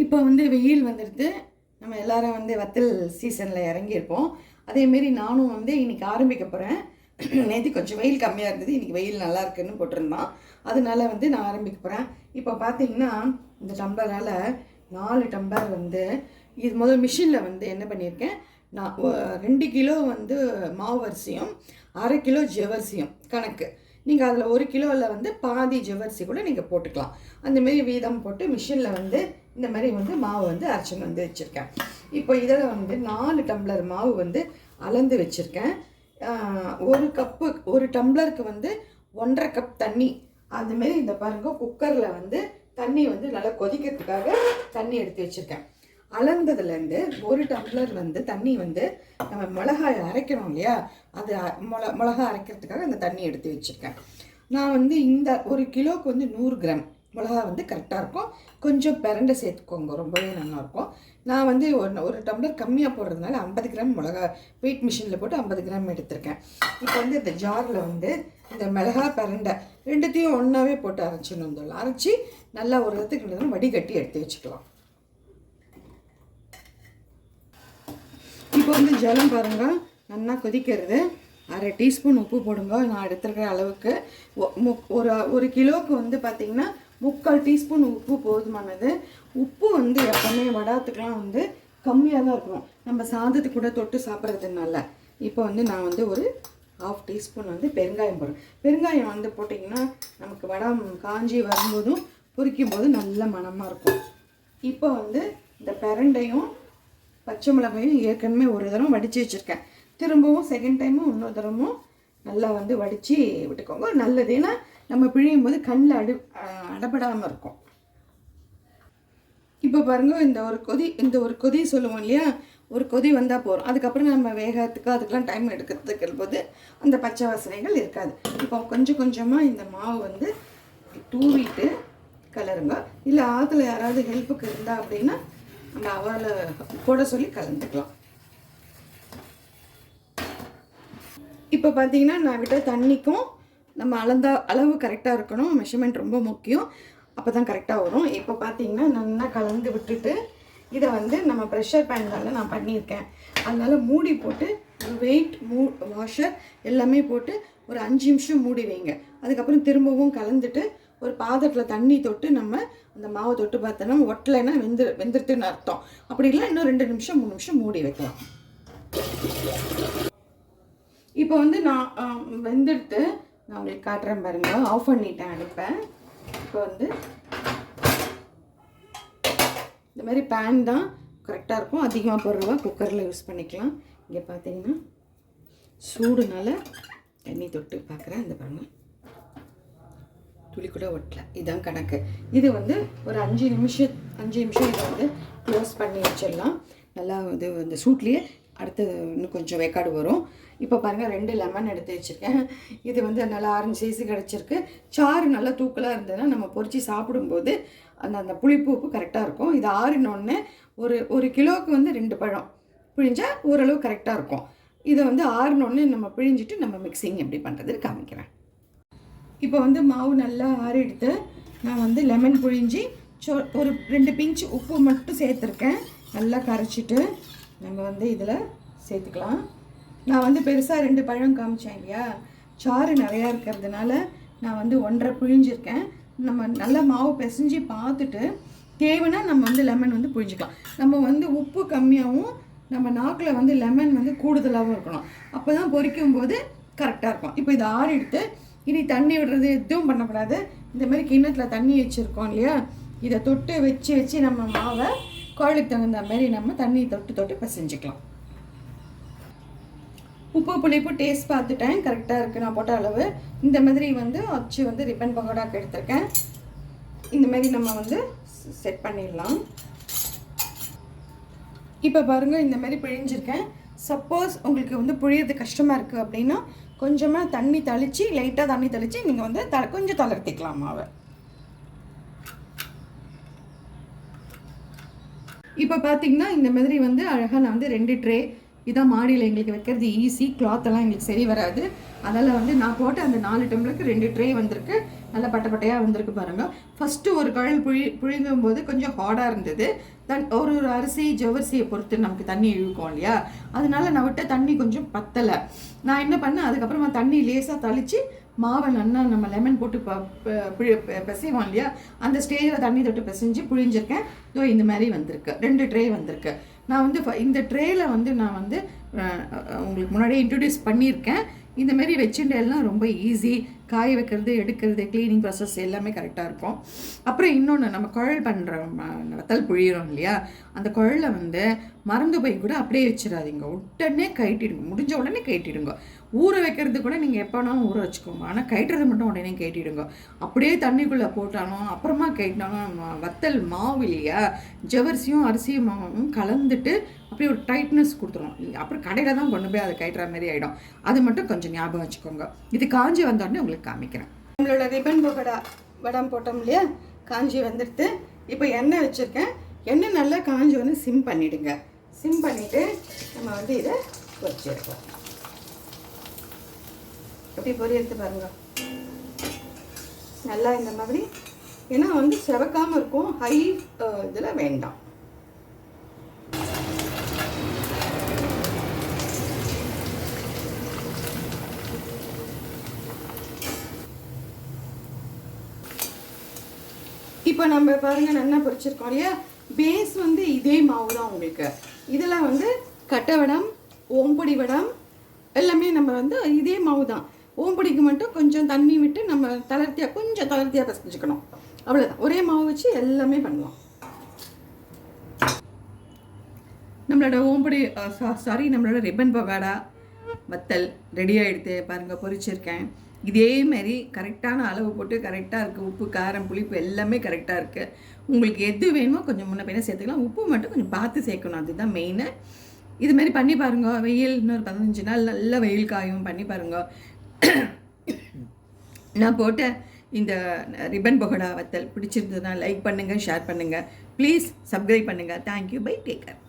இப்போ வந்து வெயில் வந்துடுது. நம்ம எல்லாரும் வந்து வத்தல் சீசனில் இறங்கியிருப்போம். அதேமாரி நானும் வந்து இன்றைக்கி ஆரம்பிக்க போகிறேன். நேற்று கொஞ்சம் வெயில் கம்மியாக இருந்தது, இன்றைக்கி வெயில் நல்லா இருக்குன்னு போட்டிருந்தான். அதனால வந்து நான் ஆரம்பிக்க போகிறேன். இப்போ பார்த்தீங்கன்னா இந்த டம்ளரால் 4 டம்ளர் வந்து இது முதல் மிஷினில் வந்து என்ன பண்ணியிருக்கேன், நான் 2 கிலோ வந்து மாவு அரிசியும் 1/2 கிலோ ஜவ்வரிசியும் கணக்கு. நீங்கள் அதில் 1 கிலோவில் வந்து பாதி ஜவ்வரிசி கூட நீங்கள் போட்டுக்கலாம். அந்தமாரி வீதம் போட்டு மிஷினில் வந்து இந்த மாதிரி வந்து மாவு வந்து அரைச்சின்னு வந்து வச்சுருக்கேன். இப்போ இதில் வந்து 4 டம்ளர் மாவு வந்து அளந்து வச்சுருக்கேன். 1 டம்ளருக்கு வந்து 1.5 கப் தண்ணி. அதுமாரி இந்த பாருங்கள், குக்கரில் வந்து தண்ணி வந்து நல்லா கொதிக்கிறதுக்காக தண்ணி எடுத்து வச்சுருக்கேன். அளந்ததுலேருந்து 1 டம்ளர் வந்து தண்ணி வந்து நம்ம மிளகாய் அரைக்கிறோம் இல்லையா, அது மிளகா அரைக்கிறதுக்காக அந்த தண்ணி எடுத்து வச்சுருக்கேன். நான் வந்து இந்த 1 கிலோவுக்கு வந்து 100 கிராம் மிளகா வந்து கரெக்டாக இருக்கும். கொஞ்சம் பிரண்டை சேர்த்துக்கோங்க, ரொம்பவே நல்லாயிருக்கும். நான் வந்து ஒரு டம்ளர் கம்மியாக போடுறதுனால 50 கிராம் மிளகா வெயிட் மிஷினில் போட்டு 50 கிராம் எடுத்திருக்கேன். இப்போ வந்து இந்த ஜாரில் வந்து இந்த மிளகா பிரண்டை ரெண்டுத்தையும் ஒன்றாவே போட்டு அரைச்சின்னு வந்துடலாம். அரைச்சி நல்லா ஒரு இடத்துக்கு வடிகட்டி எடுத்து வச்சுக்கலாம். இப்போ வந்து ஜலம் பாருங்கள் நல்லா கொதிக்கிறது. 1/2 டீஸ்பூன் உப்பு போடுங்க. நான் எடுத்துருக்கிற அளவுக்கு ஒரு கிலோவுக்கு வந்து பார்த்திங்கன்னா 3/4 டீஸ்பூன் உப்பு போதுமானது. உப்பு வந்து எப்போவுமே வடாத்துக்கெலாம் வந்து கம்மியாக தான் இருக்கணும், நம்ம சாதத்துக்கு கூட தொட்டு சாப்பிட்றதுனால. இப்போ வந்து நான் வந்து ஒரு 1/2 டீஸ்பூன் வந்து பெருங்காயம் போடுறேன். பெருங்காயம் வந்து போட்டிங்கன்னா நமக்கு வடம் காஞ்சி வரும்போதும் பொரிக்கும் போது நல்ல மணமாக இருக்கும். இப்போ வந்து இந்த பிரண்டையும் பச்சை மிளகாயும் ஏற்கனவே ஒரு தரம் வடித்து வச்சுருக்கேன். திரும்பவும் செகண்ட் டைமும் இன்னொரு தரமும் நல்லா வந்து வடித்து விட்டுக்கோங்க. நல்லது, ஏன்னா நம்ம பிழியும் போது கண்ணில் அடப்படாமல் இருக்கும். இப்போ பாருங்கள், இந்த ஒரு கொதி சொல்லுவோம் இல்லையா, ஒரு கொதி வந்தால் போகிறோம். அதுக்கப்புறம் நம்ம வேகத்துக்கு அதுக்கெலாம் டைம் எடுக்கிறதுக்கு போது அந்த பச்சை வாசனைகள் இருக்காது. இப்போ கொஞ்சம் கொஞ்சமாக இந்த மாவு வந்து தூவிட்டு கலருங்க. இல்லை ஆற்றுல யாராவது ஹெல்ப்புக்கு இருந்தால் அப்படின்னா அந்த அவளை போட சொல்லி கலந்துக்கலாம். இப்போ பார்த்தீங்கன்னா நான் விட்ட தண்ணிக்கும் நம்ம அளவு கரெக்டாக இருக்கணும். மெஷர்மெண்ட் ரொம்ப முக்கியம், அப்போ தான் கரெக்டாக வரும். இப்போ பார்த்தீங்கன்னா நல்லா கலந்து விட்டுட்டு இதை வந்து நம்ம ப்ரெஷர் பேனில் நான் பண்ணியிருக்கேன். அதனால் மூடி போட்டு வெயிட் வாஷர் எல்லாமே போட்டு ஒரு 5 நிமிஷம் மூடி வைங்க. அதுக்கப்புறம் திரும்பவும் கலந்துட்டு ஒரு பாத்திரத்தில் தண்ணி தொட்டு நம்ம அந்த மாவை தொட்டு பார்த்தோன்னா ஒட்டலைன்னா வெந்துருத்துன்னு அர்த்தம். அப்படி இல்லை இன்னும் 2 நிமிஷம் 3 நிமிஷம் மூடி வைக்கலாம். இப்போ வந்து நான் வெந்துடுத்து நான் உங்களுக்கு காட்டுறேன் பாருங்க. ஆஃப் பண்ணிட்டேன் அடுப்பேன். இப்போ வந்து இந்த மாதிரி பேன் தான் கரெக்டாக இருக்கும். அதிகமாக போடுறவா குக்கரில் யூஸ் பண்ணிக்கலாம். இங்கே பார்த்தீங்கன்னா சூடுனால தண்ணி தொட்டு பார்க்குறேன். இந்த பாருங்க, துளி கூட ஒட்டலை. இதுதான் கணக்கு. இது வந்து ஒரு 5 நிமிஷம் இதை வந்து க்ளோஸ் பண்ணி வச்சிடலாம். நல்லா இது இந்த சூட்லேயே அடுத்தது இன்னும் கொஞ்சம் வேக்காடு வரும். இப்போ பாருங்கள், 2 லெமன் எடுத்து வச்சுருக்கேன். இது வந்து நல்லா ஆரஞ்சு சைஸு கிடச்சிருக்கு. சாறு நல்லா தூக்கலாக இருந்ததுன்னா நம்ம பொரித்து சாப்பிடும்போது அந்த புளிப்பு உப்பு கரெக்டாக இருக்கும். இது ஆறினோடனே ஒரு கிலோவுக்கு வந்து 2 பழம் பிழிஞ்சால் ஓரளவு கரெக்டாக இருக்கும். இதை வந்து ஆறினோடனே நம்ம பிழிஞ்சிட்டு நம்ம மிக்சிங் எப்படி பண்ணுறதுன்னு காமிக்கிறேன். இப்போ வந்து மாவு நல்லா ஆறிடுத்து நான் வந்து லெமன் புழிஞ்சி ஒரு 2 பிஞ்ச் உப்பு மட்டும் சேர்த்துருக்கேன். நல்லா கரைச்சிட்டு நம்ம வந்து இதில் சேர்த்துக்கலாம். நான் வந்து பெருசாக 2 பழம் காமிச்சேன் இல்லையா, சாறு நிறையா இருக்கிறதுனால நான் வந்து 1.5 பிழிஞ்சிருக்கேன். நம்ம நல்லா மாவு பிசைஞ்சு பார்த்துட்டு தேவைன்னா நம்ம வந்து லெமன் வந்து புழிஞ்சிக்கலாம். நம்ம வந்து உப்பு கம்மியாகவும் நம்ம நாக்கில் வந்து லெமன் வந்து கூடுதலாகவும் இருக்கணும். அப்போ தான் பொரிக்கும் போது கரெக்டாக இருக்கும். இப்போ இதை ஆறிடுத்து இனி தண்ணி விடுறது எதுவும் பண்ணக்கூடாது. இந்த மாதிரி கிண்ணத்தில் தண்ணி வச்சுருக்கோம் இல்லையா, இதை தொட்டு வச்சு நம்ம மாவை குழலுக்கு தகுந்த மாதிரி நம்ம தண்ணி தொட்டு பிசைஞ்சிக்கலாம். உப்பு புளிப்பு டேஸ்ட் பார்த்துட்டேன், கரெக்டாக இருக்குது நான் போட்ட அளவு. இந்த மாதிரி வந்து அச்சு வந்து ரிப்பன் பக்கோடாக்கு எடுத்திருக்கேன். இந்த மாதிரி நம்ம வந்து செட் பண்ணிடலாம். இப்போ பாருங்கள், இந்த மாதிரி பிழிஞ்சிருக்கேன். சப்போஸ் உங்களுக்கு வந்து புழியறது கஷ்டமாக இருக்குது அப்படின்னா கொஞ்சமாக தண்ணி தெளித்து லைட்டாக தண்ணி தெளித்து நீங்கள் வந்து கொஞ்சம் தளர்த்திக்கலாம் மாவை. இப்போ பார்த்தீங்கன்னா இந்த மாதிரி வந்து அழகாக நான் வந்து 2 ட்ரே இதான் மாடியில் எங்களுக்கு வைக்கிறது ஈஸி. கிளாத்தெல்லாம் எங்களுக்கு சரி வராது. அதனால் வந்து நான் போட்ட அந்த 4 டம்ளருக்கு 2 ட்ரே வந்திருக்கு. நல்லா பட்டையாக வந்திருக்கு பாருங்கள். ஃபஸ்ட்டு ஒரு குழல் புழிங்கும் போது கொஞ்சம் ஹார்டாக இருந்தது. ஒரு அரிசி ஜவ்வரிசியை பொறுத்து நமக்கு தண்ணி இழுக்கும் இல்லையா, அதனால நான் விட்ட தண்ணி கொஞ்சம் பத்தலை. நான் என்ன பண்ணேன், அதுக்கப்புறமா தண்ணி லேசாக தெளித்து மாவை நல்லா நம்ம லெமன் போட்டு பிசைவோம் இல்லையா, அந்த ஸ்டேஜில் தண்ணி தொட்டு பிசைஞ்சு புழிஞ்சிருக்கேன். இதோ இந்த மாதிரி வந்திருக்கு. 2 ட்ரே வந்திருக்கு. நான் வந்து இந்த ட்ரேயில் வந்து நான் வந்து உங்களுக்கு முன்னாடியே இன்ட்ரடியூஸ் பண்ணியிருக்கேன். இந்தமாரி வச்சுட்டெல்லாம் ரொம்ப ஈஸி. காய வைக்கிறது, எடுக்கிறது, க்ளீனிங் ப்ராசஸ் எல்லாமே கரெக்டாக இருக்கும். அப்புறம் இன்னொன்று, நம்ம குழல் பண்ணுறோம், வத்தல் புழிகிறோம் இல்லையா, அந்த குழலை வந்து மறந்து போய் கூட அப்படியே வச்சிடாதீங்க. உடனே கட்டிடுங்க. முடிஞ்ச உடனே கட்டிடுங்க. ஊற வைக்கிறது கூட நீங்கள் எப்போனாலும் ஊற வச்சுக்கோங்க. ஆனால் கட்டுறது மட்டும் உடனே கட்டிடுங்க. அப்படியே தண்ணிக்குள்ளே போட்டாலும் அப்புறமா கட்டினாலும் வத்தல் மாவு இல்லையா, ஜவ்வரிசியும் அரிசியும் மாவும் கலந்துட்டு அப்படியே ஒரு டைட்னஸ் கொடுத்துரும். அப்புறம் கடையில் தான் கொண்டு போய் அதை கட்டுற மாதிரி ஆகிடும். அது மட்டும் கொஞ்சம் ஞாபகம் வச்சுக்கோங்க. இது காஞ்சி வந்தோடனே உங்களுக்கு காமிக்கிறேன். நம்மளோட ரிப்பன் பகோடா வடம் போட்டோம் இல்லையா, காஞ்சி வந்துடுது. இப்போ எண்ணெய் வச்சுருக்கேன். எண்ணெய் நல்லா காஞ்சி வந்து சிம் பண்ணிவிடுங்க. சிம் பண்ணிவிட்டு நம்ம வந்து இதை பொரிச்சிருக்கோம். எப்படி பொரியறது பாருங்க. நல்லா இந்த மாதிரி, ஏன்னா வந்து செவக்காமல் இருக்கும். ஹை இதில் வேண்டாம். இப்போ நம்ம பாருங்கள் நல்லா பொரிச்சிருக்கோம் இல்லையா. பேஸ் வந்து இதே மாவு தான் உங்களுக்கு. இதில் வந்து கட்டவடம், ஓம்பொடி வடம் எல்லாமே நம்ம வந்து இதே மாவு தான். ஓம்பொடிக்கு மட்டும் கொஞ்சம் தண்ணி விட்டு நம்ம கொஞ்சம் தளர்த்தியாக பசஞ்சுக்கணும். அவ்வளோதான். ஒரே மாவு வச்சு எல்லாமே பண்ணுவோம். நம்மளோட ஓம்பொடி நம்மளோட ரிப்பன் பகோடா வத்தல் ரெடி ஆகிடுது பாருங்கள். பொரிச்சிருக்கேன். இதேமாரி கரெக்டான அளவு போட்டு கரெக்டாக இருக்குது. உப்பு, காரம், புளிப்பு எல்லாமே கரெக்டாக இருக்குது. உங்களுக்கு எது வேணுமோ கொஞ்சம் முன்ன பின்ன சேர்த்துக்கலாம். உப்பு மட்டும் கொஞ்சம் பார்த்து சேர்க்கணும். அதுதான் மெயினு. இதுமாரி பண்ணி பாருங்க. வெயில் இன்னொரு 15 நாள் நல்ல வெயில் காயும். பண்ணி பாருங்க. நான் போட்ட இந்த ரிப்பன் பகோடா வத்தல் பிடிச்சிருந்ததுன்னா லைக் பண்ணுங்கள், ஷேர் பண்ணுங்கள். ப்ளீஸ் சப்ஸ்கிரைப் பண்ணுங்கள். தேங்க்யூ. பை. Take care.